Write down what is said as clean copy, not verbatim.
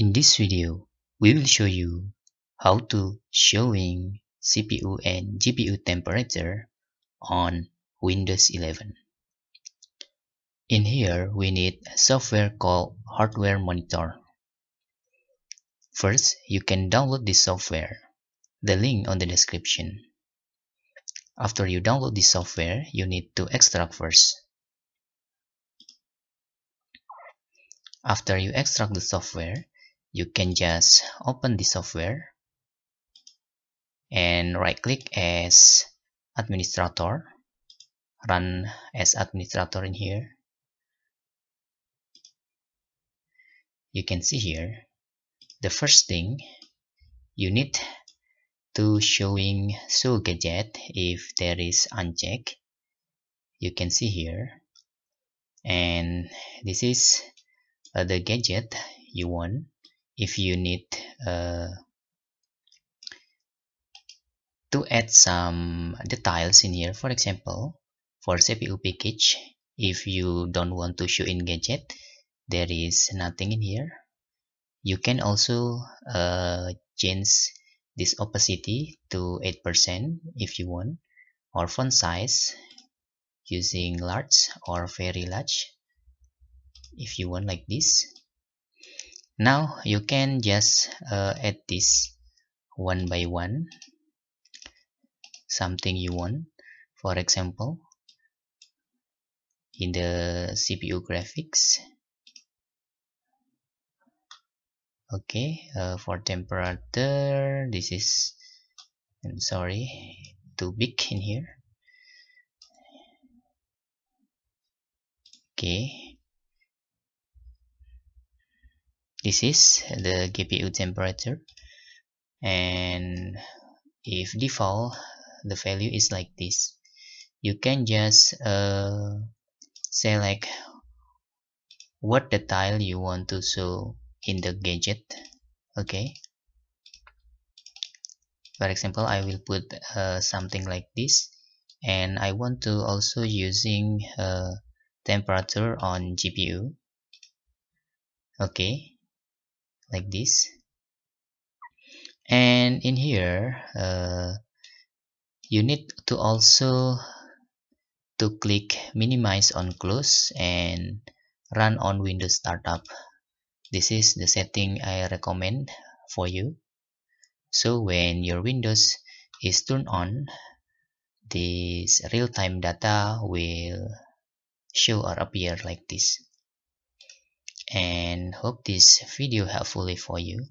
In this video, we will show you how to showing CPU and GPU temperature on Windows 11. In here, we need a software called Hardware Monitor. First, you can download this software, the link on the description. After you download this software, you need to extract first. After you extract the software, you can just open the software and right click as administrator, run as administrator in here. You can see here the first thing you need to showing show gadget if there is unchecked. You can see here, and this is the gadget you want. If you need to add some details in here, for example for CPU package, if you don't want to show in gadget, there is nothing in here. You can also change this opacity to 8% if you want, or font size using large or very large if you want, like this. Now you can just add this one by one, something you want. For example, in the CPU graphics, okay, for temperature, this is, I'm sorry, too big in here. Okay, this is the GPU temperature, and if default the value is like this, you can just select what detail you want to show in the gadget. Okay, for example, I will put something like this, and I want to also using temperature on GPU. Okay, like this. And in here you need to also to click minimize on close and run on Windows Startup. This is the setting I recommend for you. So when your Windows is turned on, this real-time data will show or appear like this. And hope this video helpful for you.